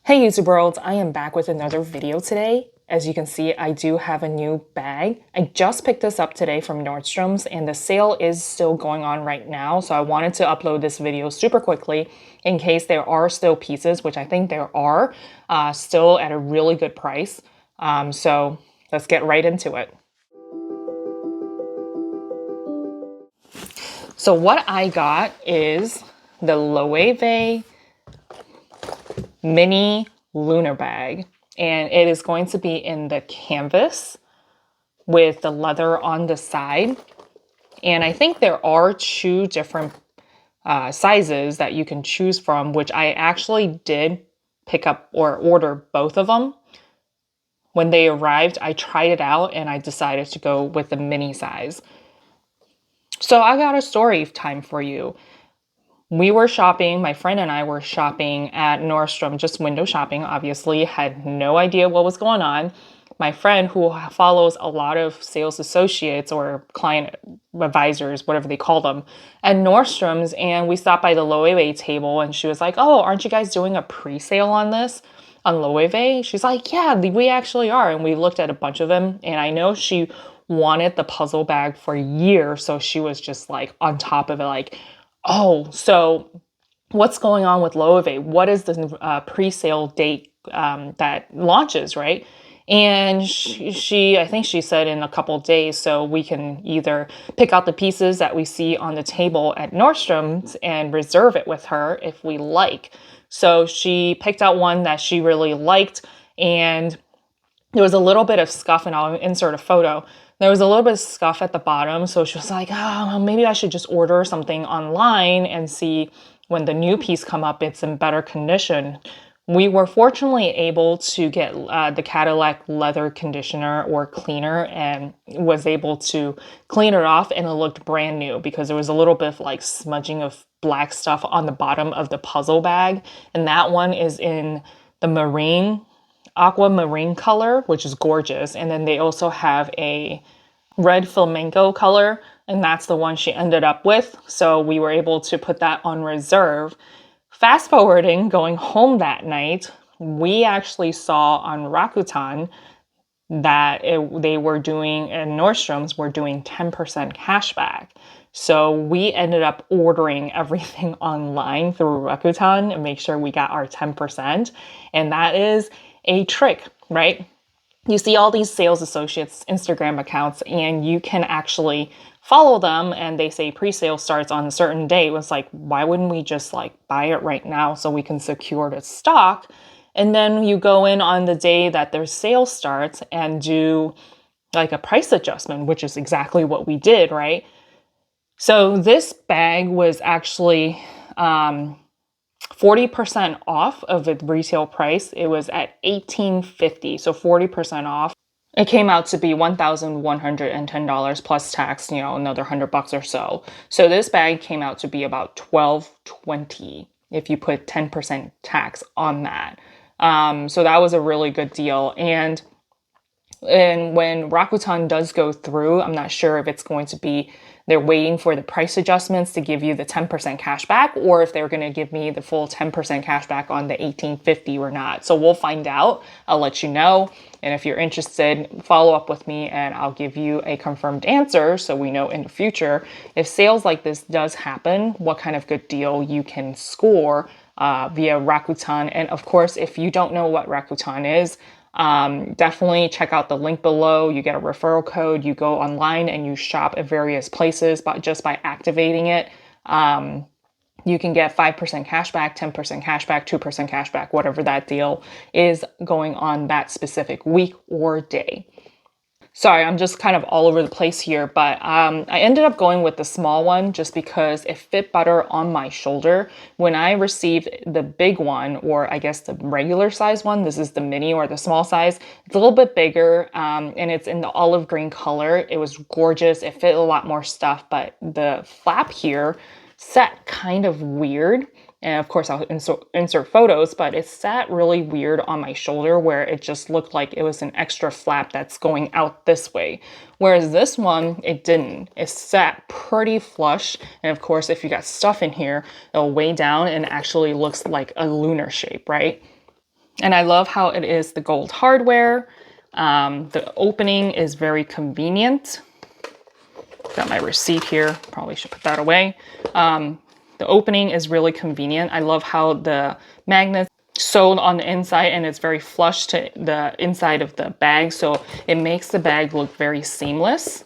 Hey YouTube world, I am back with another video today. As you can see, I do have a new bag. I just picked this up today from Nordstrom's and the sale is still going on right now. So I wanted to upload this video super quickly in case there are still pieces, which I think there are, still at a really good price. So let's get right into it. So what I got is the Loewe mini lunar bag, and it is going to be in the canvas with the leather on the side. And I think there are two different sizes that you can choose from, which I actually did pick up or order both of them. When they arrived, I tried it out and I decided to go with the mini size. So I got a story time for you. We were shopping, my friend and I were shopping at Nordstrom, just window shopping, obviously, had no idea what was going on. My friend, who follows a lot of sales associates or client advisors, whatever they call them, at Nordstrom's, and we stopped by the Loewe table and she was like, "Oh, aren't you guys doing a pre-sale on this, on Loewe?" She's like, "Yeah, we actually are." And we looked at a bunch of them, and I know she wanted the puzzle bag for years, so she was just like on top of it, like, "Oh, so what's going on with Loewe? What is the pre-sale date that launches, right?" And I think she said in a couple of days, so we can either pick out the pieces that we see on the table at Nordstrom's and reserve it with her if we like. So she picked out one that she really liked, and there was a little bit of scuff, and I'll insert a photo. There was a little bit of scuff at the bottom, so she was like, "Oh, maybe I should just order something online and see when the new piece come up, it's in better condition." We were fortunately able to get the Cadillac leather conditioner or cleaner and was able to clean it off, and it looked brand new because there was a little bit of like smudging of black stuff on the bottom of the puzzle bag. And that one is in the aquamarine color, which is gorgeous. And then they also have a red flamenco color, and that's the one she ended up with. So we were able to put that on reserve. Fast forwarding, going home that night, we actually saw on Rakuten that they were doing, and Nordstrom's were doing 10% cashback. So we ended up ordering everything online through Rakuten and make sure we got our 10%. And that is a trick, right? You see all these sales associates Instagram accounts and you can actually follow them and they say pre-sale starts on a certain date. It's like, why wouldn't we just like buy it right now so we can secure the stock? And then you go in on the day that their sale starts and do like a price adjustment, which is exactly what we did, right? So this bag was actually 40% off of the retail price. It was at $18.50, so 40% off. It came out to be $1,110 plus tax, another $100 or so. So this bag came out to be about $12.20 if you put 10% tax on that. So that was a really good deal. And when Rakuten does go through, I'm not sure if it's going to be they're waiting for the price adjustments to give you the 10% cash back, or if they're going to give me the full 10% cash back on the $18.50 or not. So we'll find out. I'll let you know. And if you're interested, follow up with me and I'll give you a confirmed answer so we know in the future if sales like this does happen, what kind of good deal you can score via Rakuten. And of course, if you don't know what Rakuten is, definitely check out the link below. You get a referral code. You go online and you shop at various places, but just by activating it, you can get 5% cash back, 10% cash back, 2% cash back, whatever that deal is going on that specific week or day. Sorry, I'm just kind of all over the place here, but I ended up going with the small one just because it fit better on my shoulder. When I received the big one, or I guess the regular size one, this is the mini or the small size, it's a little bit bigger and it's in the olive green color. It was gorgeous. It fit a lot more stuff, but the flap here sat kind of weird. And of course, I'll insert photos, but it sat really weird on my shoulder where it just looked like it was an extra flap that's going out this way. Whereas this one, it didn't. It sat pretty flush. And of course, if you got stuff in here, it'll weigh down and actually looks like a lunar shape, right? And I love how it is the gold hardware. The opening is very convenient. Got my receipt here, probably should put that away. The opening is really convenient. I love how the magnets sewed on the inside and it's very flush to the inside of the bag, so it makes the bag look very seamless.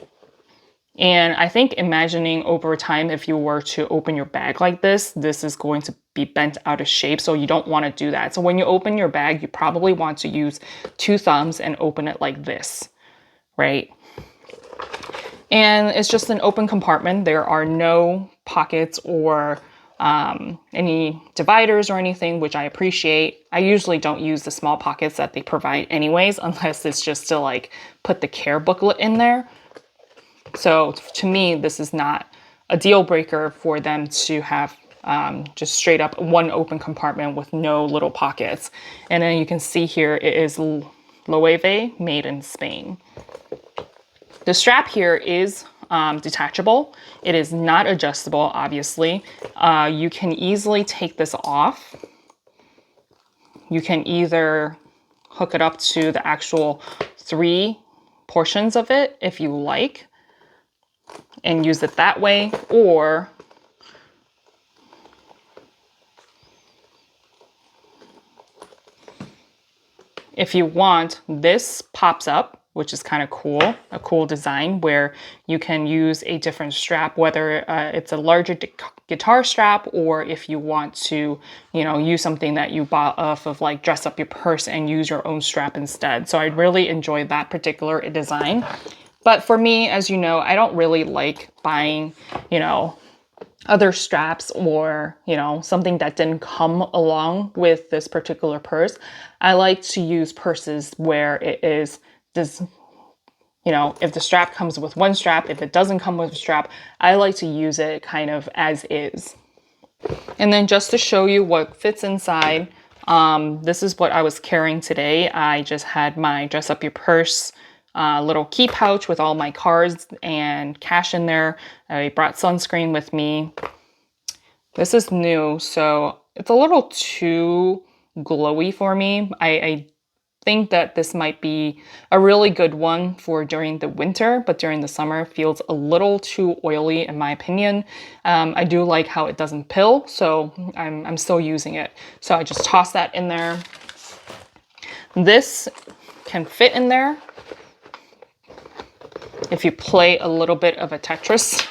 And I think imagining over time, if you were to open your bag like this is going to be bent out of shape, so you don't want to do that. So when you open your bag, you probably want to use 2 thumbs and open it like this, right? And it's just an open compartment. There are no pockets or any dividers or anything, which I appreciate. I usually don't use the small pockets that they provide anyways, unless it's just to like put the care booklet in there. So to me, this is not a deal breaker for them to have just straight up one open compartment with no little pockets. And then you can see here, it is Loewe, made in Spain. The strap here is detachable. It is not adjustable, obviously. You can easily take this off. You can either hook it up to the actual 3 portions of it if you like, and use it that way, or if you want, this pops up, which is kind of cool, a cool design where you can use a different strap, whether it's a larger guitar strap, or if you want to, you know, use something that you bought off of like Dress Up Your Purse and use your own strap instead. So I really enjoyed that particular design. But for me, as you know, I don't really like buying, you know, other straps or, you know, something that didn't come along with this particular purse. I like to use purses where it is this, you know, if the strap comes with one strap, if it doesn't come with a strap, I like to use it kind of as is. And then just to show you what fits inside, this is what I was carrying today. I just had my Dress Up Your Purse little key pouch with all my cards and cash in there. I brought sunscreen with me. This is new, so it's a little too glowy for me. I think that this might be a really good one for during the winter, but during the summer it feels a little too oily in my opinion. I do like how it doesn't pill, so I'm still using it. So I just toss that in there. This can fit in there if you play a little bit of a Tetris.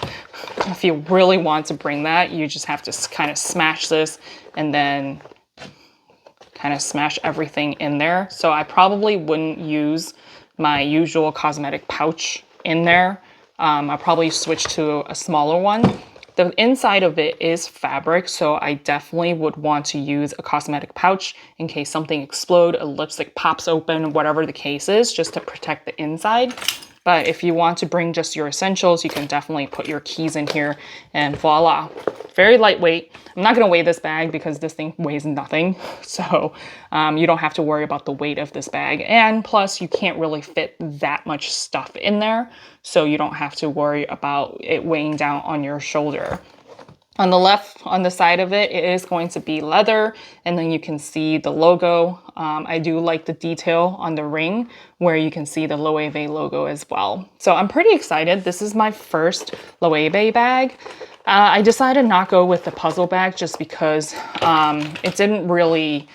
If you really want to bring that, you just have to kind of smash this and then kind of smash everything in there. So I probably wouldn't use my usual cosmetic pouch in there. I'll probably switch to a smaller one. The inside of it is fabric, so I definitely would want to use a cosmetic pouch in case something explodes, a lipstick pops open, whatever the case is, just to protect the inside. But if you want to bring just your essentials, you can definitely put your keys in here and voila. Very lightweight. I'm not going to weigh this bag because this thing weighs nothing. So you don't have to worry about the weight of this bag. And plus you can't really fit that much stuff in there. So you don't have to worry about it weighing down on your shoulder. On the left, on the side of it, it is going to be leather, and then you can see the logo. I do like the detail on the ring where you can see the Loewe logo as well. So I'm pretty excited. This is my first Loewe bag. I decided not go with the puzzle bag just because it didn't really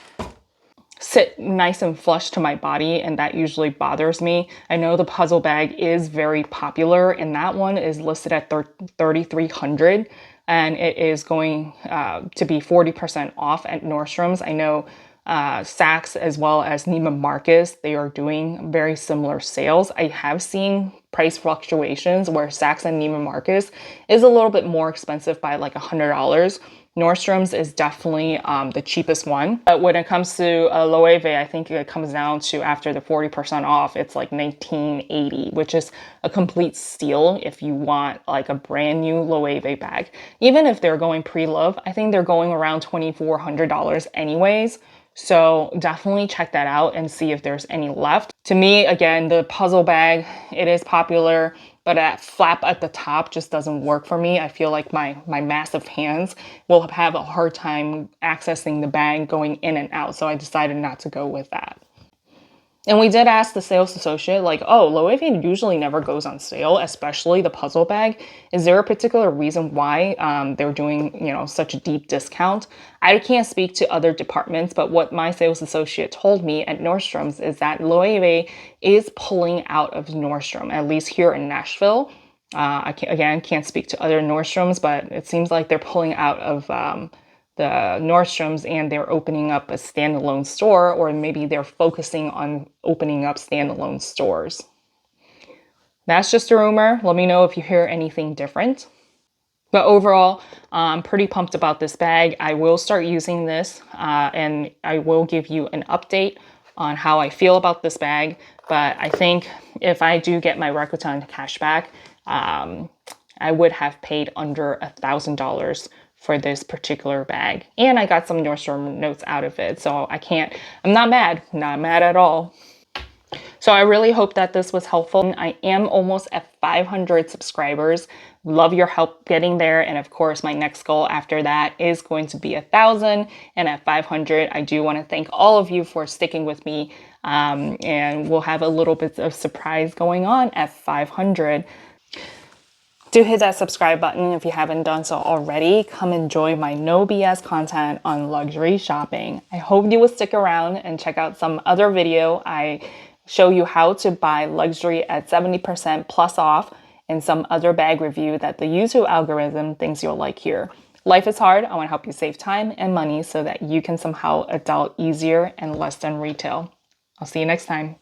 sit nice and flush to my body, and that usually bothers me. I know the puzzle bag is very popular, and that one is listed at $3,300. And it is going to be 40% off at Nordstrom's. I know Saks as well as Neiman Marcus, they are doing very similar sales. I have seen price fluctuations where Saks and Neiman Marcus is a little bit more expensive by like $100. Nordstrom's is definitely the cheapest one. But when it comes to Loewe, I think it comes down to, after the 40% off, it's like $19.80, which is a complete steal if you want like a brand new Loewe bag. Even if they're going pre-love, I think they're going around $2,400 anyways. So definitely check that out and see if there's any left. To me, again, the puzzle bag, it is popular. but that flap at the top just doesn't work for me. I feel like my massive hands will have a hard time accessing the bag going in and out. So I decided not to go with that. And we did ask the sales associate, like, oh, Loewe usually never goes on sale, especially the puzzle bag. Is there a particular reason why they're doing, you know, such a deep discount? I can't speak to other departments, but what my sales associate told me at Nordstrom's is that Loewe is pulling out of Nordstrom, at least here in Nashville. I can't speak to other Nordstroms, but it seems like they're pulling out of the Nordstroms and they're opening up a standalone store, or maybe they're focusing on opening up standalone stores. That's just a rumor. Let me know if you hear anything different. But overall, I'm pretty pumped about this bag. I will start using this and I will give you an update on how I feel about this bag. But I think if I do get my Rakuten cash back, I would have paid under $1,000 for this particular bag. And I got some Nordstrom notes out of it. So I'm not mad at all. So I really hope that this was helpful. I am almost at 500 subscribers. Love your help getting there. And of course, my next goal after that is going to be 1,000. And at 500, I do want to thank all of you for sticking with me. And we'll have a little bit of surprise going on at 500. Do hit that subscribe button if you haven't done so already. Come enjoy my no BS content on luxury shopping. I hope you will stick around and check out some other video. I show you how to buy luxury at 70% plus off and some other bag review that the YouTube algorithm thinks you'll like here. Life is hard. I want to help you save time and money so that you can somehow adult easier and less than retail. I'll see you next time.